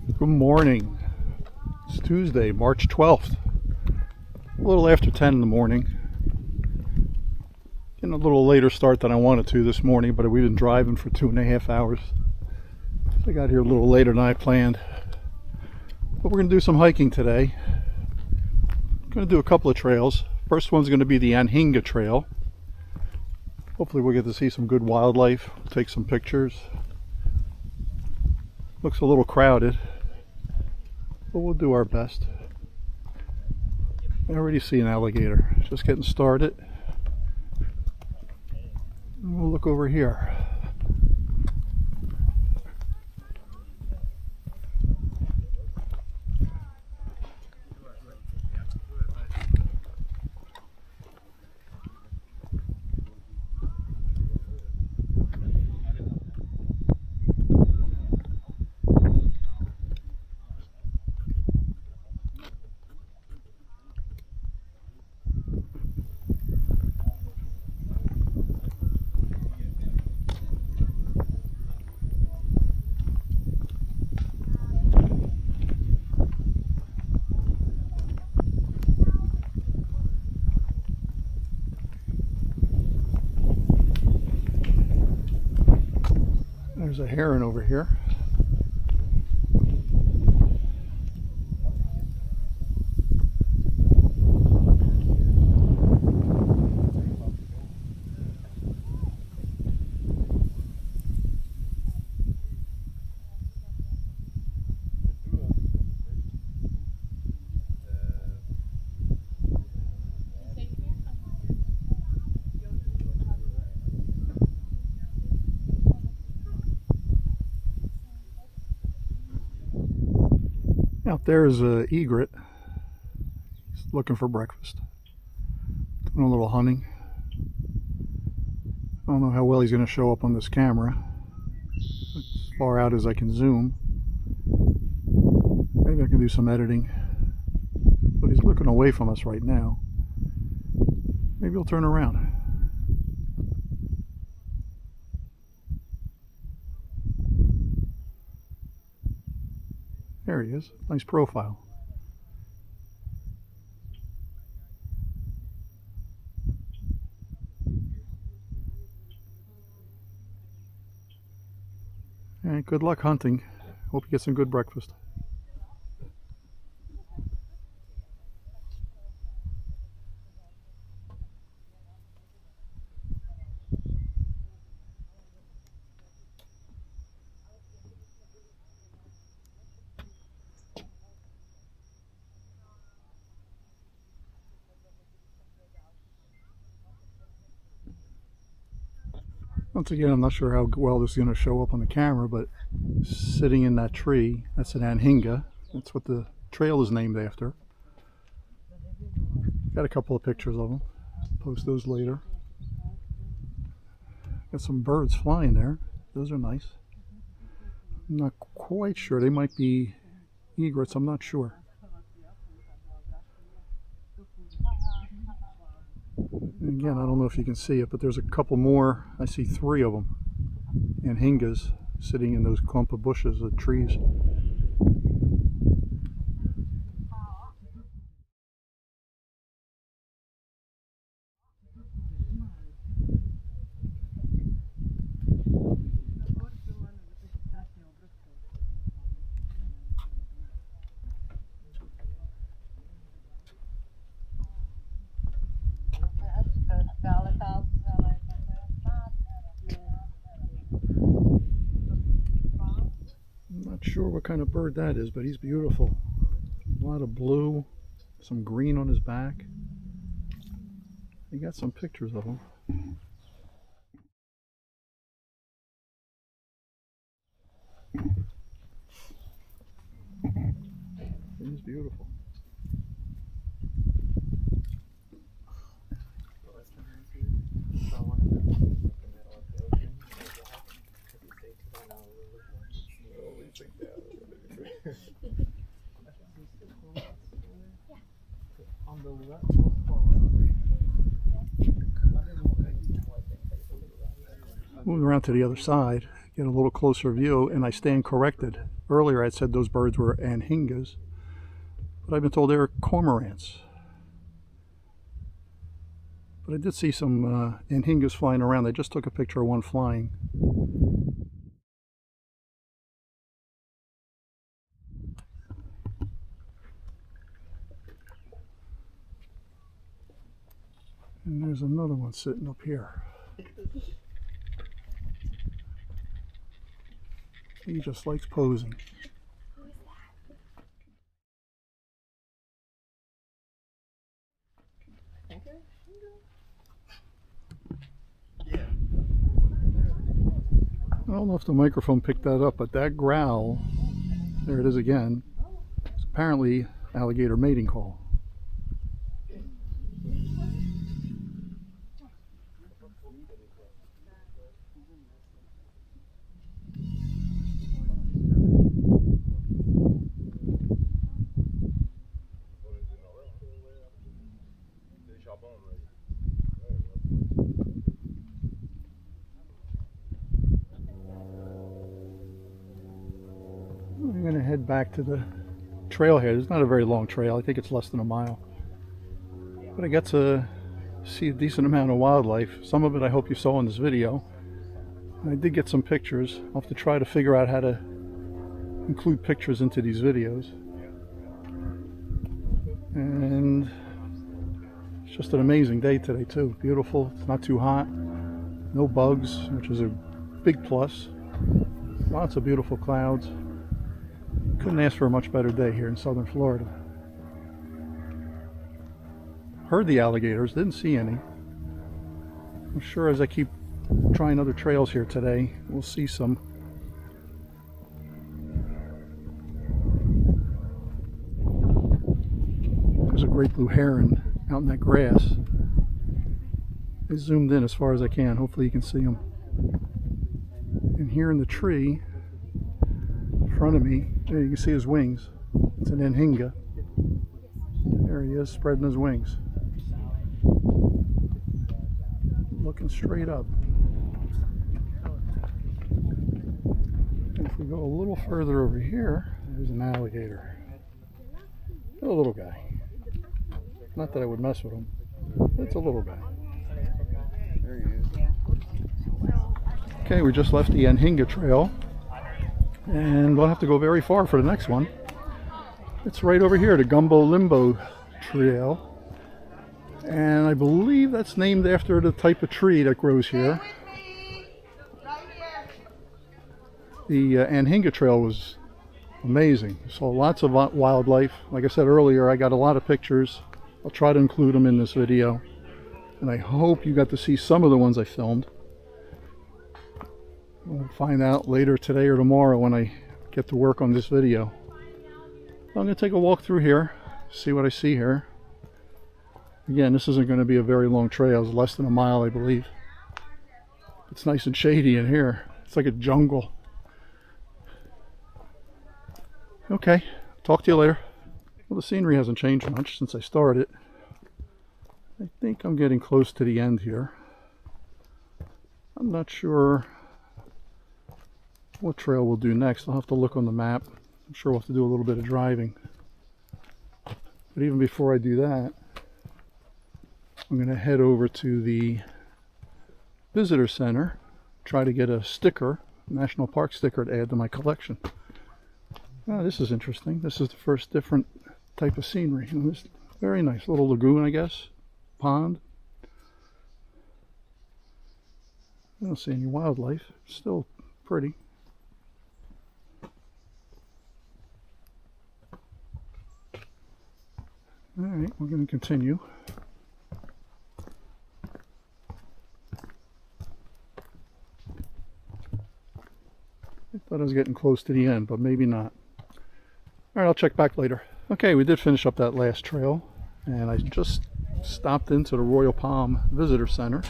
Good morning. It's Tuesday, March 12th. A little after 10 in the morning. Getting a little later start than I wanted to this morning, but we've been driving for 2.5 hours. So I got here a little later than I planned. But we're going to do some hiking today. I'm going to do a couple of trails. First one's going to be the Anhinga Trail. Hopefully we'll get to see some good wildlife, take some pictures. Looks a little crowded, but we'll do our best. I already see an alligator, just getting started. And we'll look over here. There's a heron over here. Out there is an egret. He's looking for breakfast. Doing a little hunting. I don't know how well he's going to show up on this camera. As far out as I can zoom. Maybe I can do some editing. But he's looking away from us right now. Maybe he'll turn around. There he is. Nice profile. All right, good luck hunting. Hope you get some good breakfast. Once again, I'm not sure how well this is going to show up on the camera, but sitting in that tree, that's an Anhinga. That's what the trail is named after. Got a couple of pictures of them. Post those later. Got some birds flying there. Those are nice. I'm not quite sure. They might be egrets. I'm not sure. And again, I don't know if you can see it, but there's a couple more. I see 3 of them. Anhingas sitting in those clump of bushes of trees. Not sure what kind of bird that is, but he's beautiful. A lot of blue, some green on his back. You got some pictures of him. He's beautiful. Moving around to the other side, get a little closer view, and I stand corrected. Earlier I said those birds were anhingas, but I've been told they're cormorants. But I did see some anhingas flying around. I just took a picture of one flying. And there's another one sitting up here. He just likes posing. I don't know if the microphone picked that up, but that growl, there it is again, is apparently alligator mating call. I'm going to head back to the trail here. It's not a very long trail. I think it's less than a mile. But I got to see a decent amount of wildlife. Some of it I hope you saw in this video. And I did get some pictures. I'll have to try to figure out how to include pictures into these videos. And it's just an amazing day today too. Beautiful. It's not too hot. No bugs, which is a big plus. Lots of beautiful clouds. Couldn't ask for a much better day here in southern Florida. Heard the alligators, didn't see any. I'm sure as I keep trying other trails here today, we'll see some. There's a great blue heron out in that grass. I zoomed in as far as I can. Hopefully you can see him. And here in the tree in front of me, there you can see his wings. It's an Anhinga. There he is, spreading his wings. Looking straight up. And if we go a little further over here, there's an alligator. A little guy. Not that I would mess with him. It's a little guy. There he is. Okay, we just left the Anhinga Trail. And we'll have to go very far for the next one. It's right over here, the Gumbo Limbo Trail. And I believe that's named after the type of tree that grows here. The Anhinga Trail was amazing. Saw lots of wildlife. Like I said earlier, I got a lot of pictures. I'll try to include them in this video. And I hope you got to see some of the ones I filmed. We'll find out later today or tomorrow when I get to work on this video. I'm going to take a walk through here, see what I see here. Again, this isn't going to be a very long trail. It's less than a mile, I believe. It's nice and shady in here. It's like a jungle. Okay, talk to you later. Well, the scenery hasn't changed much since I started. I think I'm getting close to the end here. I'm not sure what trail we'll do next. I'll have to look on the map. I'm sure we'll have to do a little bit of driving. But even before I do that, I'm going to head over to the visitor center, try to get a sticker, National Park sticker, to add to my collection. Oh, this is interesting. This is the first different type of scenery. And this very nice little lagoon, I guess, pond. I don't see any wildlife. Still pretty. Alright, we're going to continue. I thought I was getting close to the end, but maybe not. Alright, I'll check back later. Okay, we did finish up that last trail, and I just stopped into the Royal Palm Visitor Center,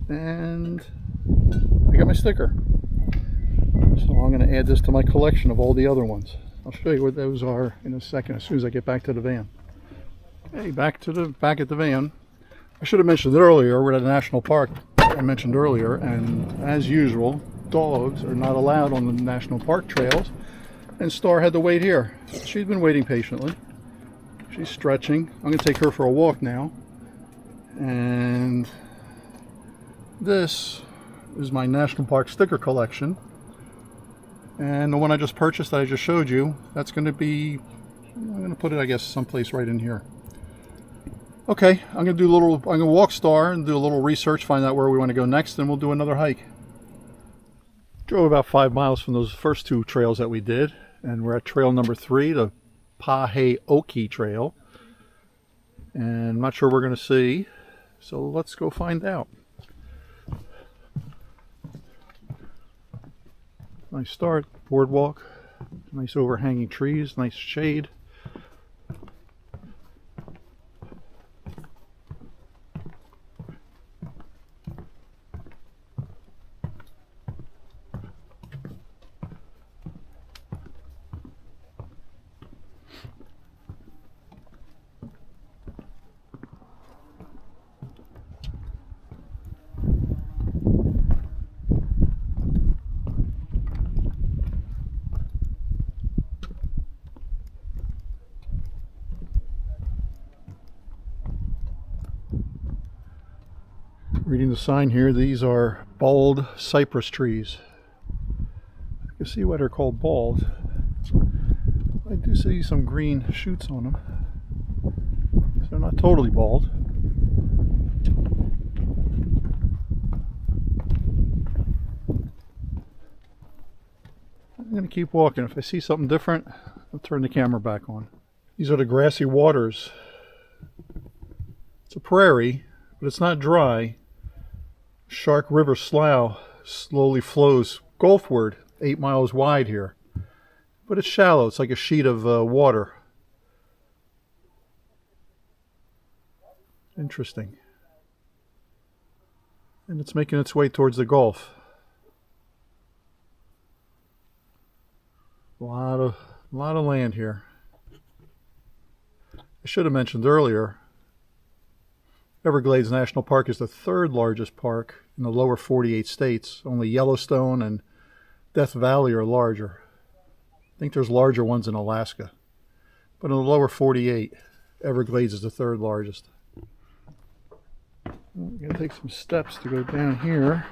and I got my sticker. So I'm going to add this to my collection of all the other ones. I'll show you what those are in a second as soon as I get back to the van. Okay, back at the van. I should have mentioned it earlier. We're at a national park I mentioned earlier, and as usual, dogs are not allowed on the national park trails, and Star had to wait here. She's been waiting patiently. She's stretching. I'm going to take her for a walk now. And this is my national park sticker collection. And the one I just purchased that I just showed you, that's going to be, I'm going to put it, I guess, someplace right in here. Okay, I'm going to walk Star and do a little research, find out where we want to go next, and we'll do another hike. Drove about 5 miles from those first two trails that we did, and we're at trail number 3, the paved Trail. And I'm not sure we're going to see, so let's go find out. Nice start, boardwalk, nice overhanging trees, nice shade. Reading the sign here, these are bald cypress trees. You can see why they're called bald. I do see some green shoots on them. So they're not totally bald. I'm going to keep walking. If I see something different, I'll turn the camera back on. These are the grassy waters. It's a prairie, but it's not dry. Shark River Slough slowly flows gulfward, 8 miles wide here. But it's shallow. It's like a sheet of water. Interesting. And it's making its way towards the Gulf. A lot of land here. I should have mentioned earlier, Everglades National Park is the 3rd largest park in the lower 48 states. Only Yellowstone and Death Valley are larger. I think there's larger ones in Alaska. But in the lower 48, Everglades is the 3rd largest. I'm going to take some steps to go down here.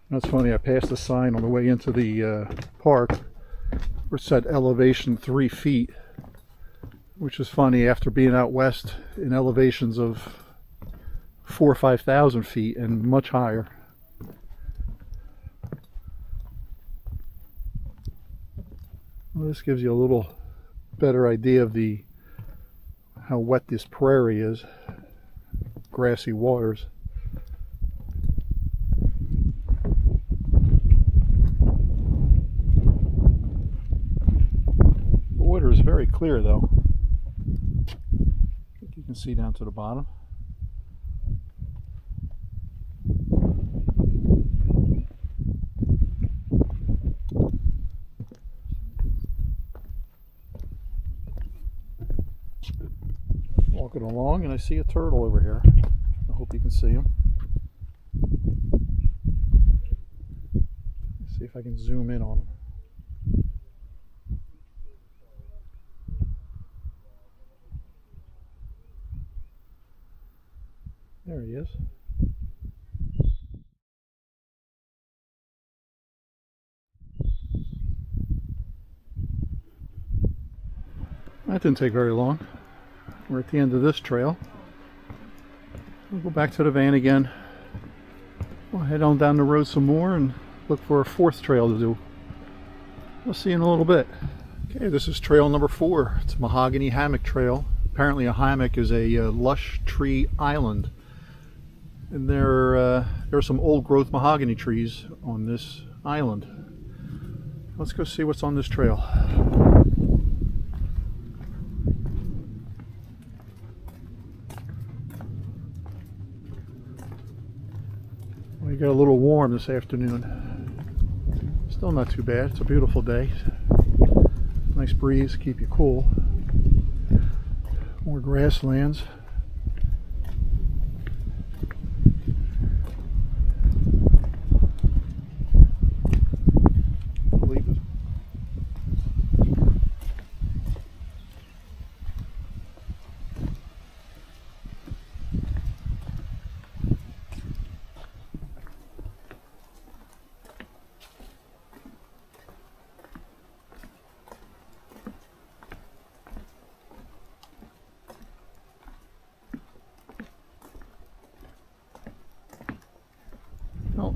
That's funny, I passed a sign on the way into the park where it said elevation 3 feet. Which is funny after being out west in elevations of 4,000 or 5,000 feet and much higher. Well, this gives you a little better idea of how wet this prairie is. Grassy waters. The water is very clear though. You can see down to the bottom. Walking along and I see a turtle over here. I hope you can see him. Let's see if I can zoom in on him. There he is. That didn't take very long. We're at the end of this trail. We'll go back to the van again. We'll head on down the road some more and look for a 4th trail to do. We'll see you in a little bit. Okay, this is trail number 4. It's Mahogany Hammock Trail. Apparently a hammock is a lush tree island. And there are some old growth mahogany trees on this island. Let's go see what's on this trail. We got a little warm this afternoon. Still not too bad. It's a beautiful day. Nice breeze, keep you cool. More grasslands.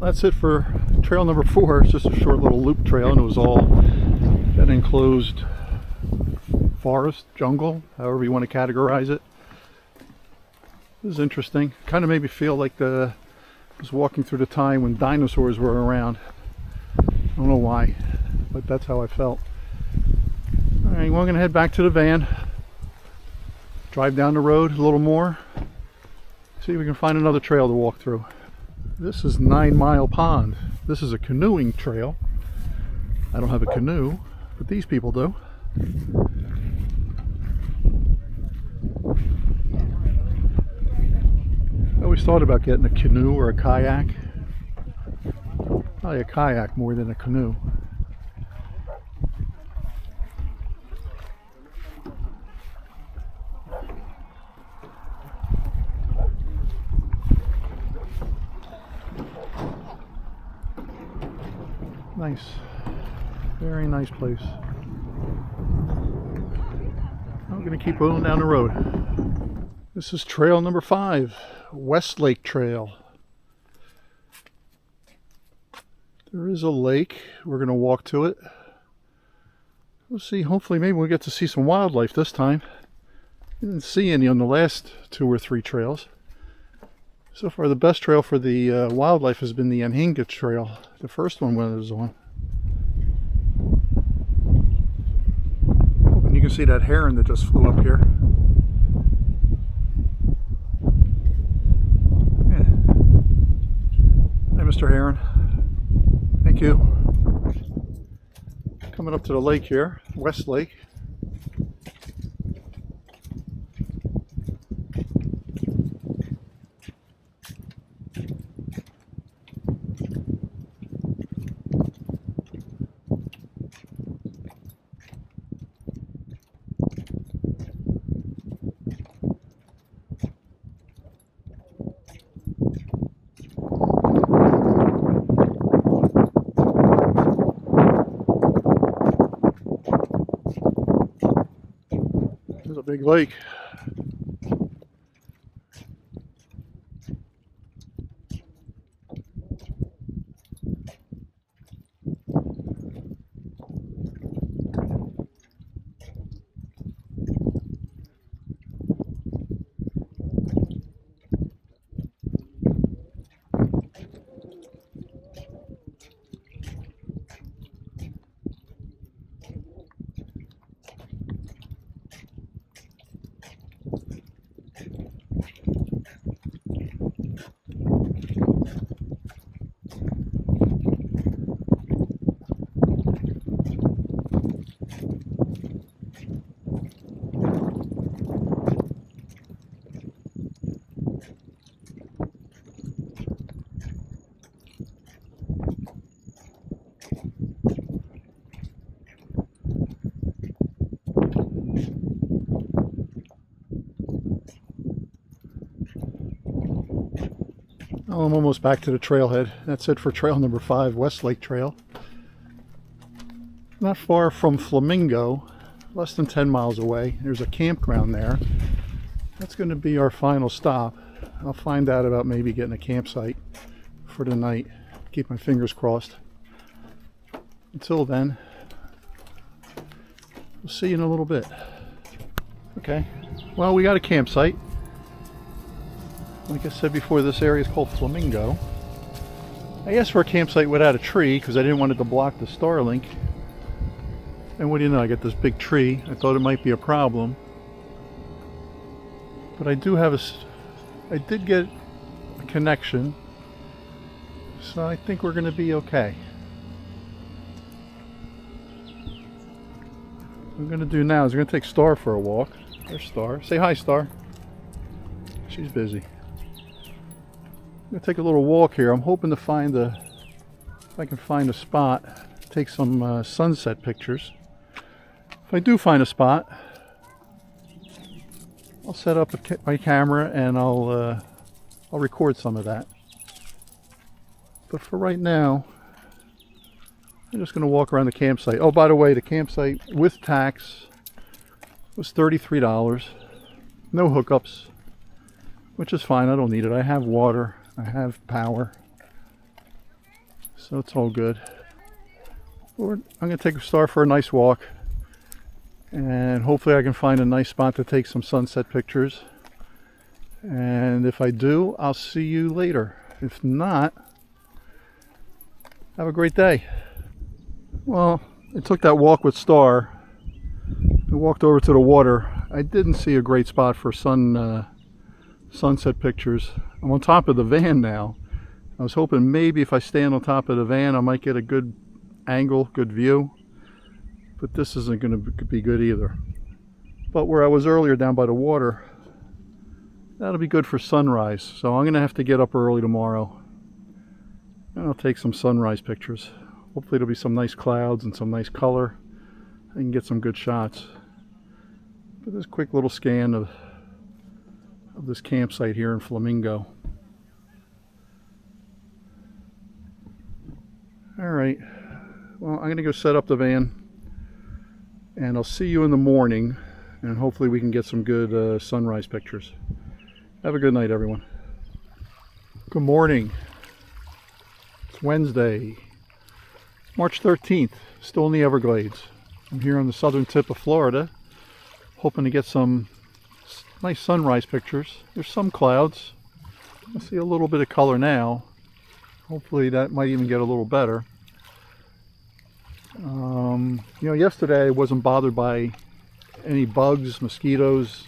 that's it for trail number 4. It's just a short little loop trail, and it was all an enclosed forest, jungle, however you want to categorize it. It was interesting. Kind of made me feel like I was walking through the time when dinosaurs were around. I don't know why, but that's how I felt. Alright, well, I'm going to head back to the van, drive down the road a little more, see if we can find another trail to walk through. This is 9 Mile Pond. This is a canoeing trail. I don't have a canoe, but these people do. I always thought about getting a canoe or a kayak. Probably a kayak more than a canoe. Nice, very nice place. I'm going to keep going down the road. This is trail number 5, Westlake Trail. There is a lake. We're going to walk to it. We'll see. Hopefully, maybe we'll get to see some wildlife this time. Didn't see any on the last 2 or 3 trails. So far, the best trail for the wildlife has been the Anhinga Trail, the first one when it was on. And you can see that heron that just flew up here. Yeah. Hey, Mr. Heron. Thank you. Coming up to the lake here, West Lake. There's a big lake. Well, I'm almost back to the trailhead. That's it for trail number 5, Westlake Trail. Not far from Flamingo, less than 10 miles away. There's a campground there. That's going to be our final stop. I'll find out about maybe getting a campsite for the night. Keep my fingers crossed. Until then, we'll see you in a little bit. Okay, well, we got a campsite. Like I said before, this area is called Flamingo. I asked for a campsite without a tree because I didn't want it to block the Starlink. And what do you know, I got this big tree. I thought it might be a problem. But I did get a connection. So I think we're going to be okay. What I'm going to do now is I'm going to take Star for a walk. There's Star. Say hi, Star. She's busy. I'm going to take a little walk here. I'm hoping to find if I can find a spot, take some sunset pictures. If I do find a spot, I'll set up my camera and I'll record some of that. But for right now, I'm just going to walk around the campsite. Oh, by the way, the campsite with tax was $33. No hookups, which is fine. I don't need it. I have water. I have power. so it's all good. I'm going to start for a nice walk, and hopefully I can find a nice spot to take some sunset pictures. And if I do, I'll see you later. If not, have a great day. Well, I took that walk with Star. I walked over to the water. I didn't see a great spot for sunset pictures. I'm on top of the van now. I was hoping maybe if I stand on top of the van I might get a good angle, good view. But this isn't going to be good either. But where I was earlier down by the water, that'll be good for sunrise. So I'm going to have to get up early tomorrow, and I'll take some sunrise pictures. Hopefully there'll be some nice clouds and some nice color. I can get some good shots. But this quick little scan of this campsite here in Flamingo. Alright, well, I'm going to go set up the van, and I'll see you in the morning, and hopefully we can get some good sunrise pictures. Have a good night, everyone. Good morning. It's Wednesday, March 13th, still in the Everglades. I'm here on the southern tip of Florida, hoping to get some nice sunrise pictures. There's some clouds. I see a little bit of color now. Hopefully that might even get a little better. You know, yesterday I wasn't bothered by any bugs, mosquitoes,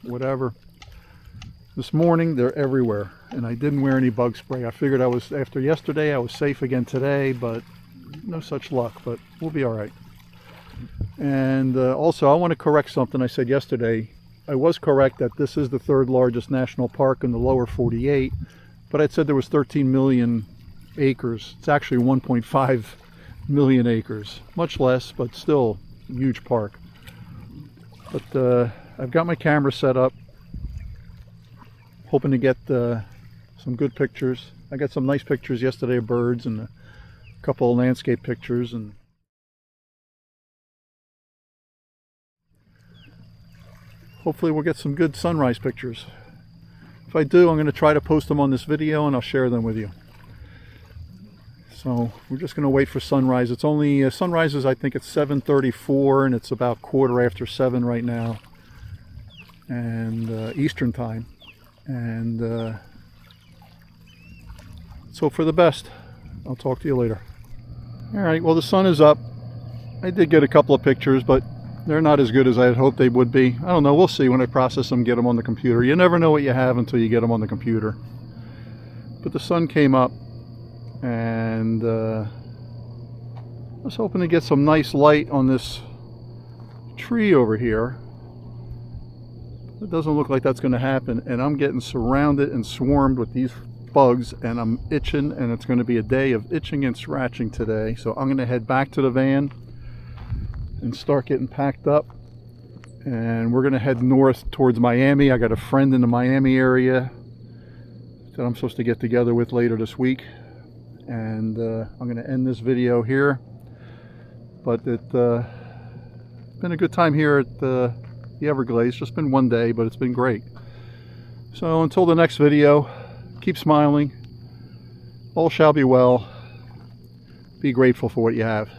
whatever. This morning they're everywhere, and I didn't wear any bug spray. I figured after yesterday I was safe again today, but no such luck. But we'll be all right. And also I want to correct something I said yesterday. I was correct that this is the third largest national park in the lower 48, but I said there was 13 million acres. It's actually 1.5 million acres, much less, but still a huge park. But I've got my camera set up, hoping to get some good pictures. I got some nice pictures yesterday of birds and a couple of landscape pictures, and hopefully we'll get some good sunrise pictures. If I do, I'm going to try to post them on this video and I'll share them with you. So we're just going to wait for sunrise. It's only sunrise is, I think it's 7:34, and it's about 7:15 right now, and Eastern time. And let's hope for the best. I'll talk to you later. All right. Well, the sun is up. I did get a couple of pictures, but they're not as good as I had hoped they would be. I don't know. We'll see when I process them, get them on the computer. You never know what you have until you get them on the computer. But the sun came up, and I was hoping to get some nice light on this tree over here. It doesn't look like that's going to happen, and I'm getting surrounded and swarmed with these bugs, and I'm itching, and it's going to be a day of itching and scratching today. So I'm going to head back to the van and start getting packed up, and we're going to head north towards Miami. I got a friend in the Miami area that I'm supposed to get together with later this week, and I'm going to end this video here. But it's been a good time here at the Everglades. Just been one day, but it's been great. So until the next video, keep smiling. All shall be well. Be grateful for what you have.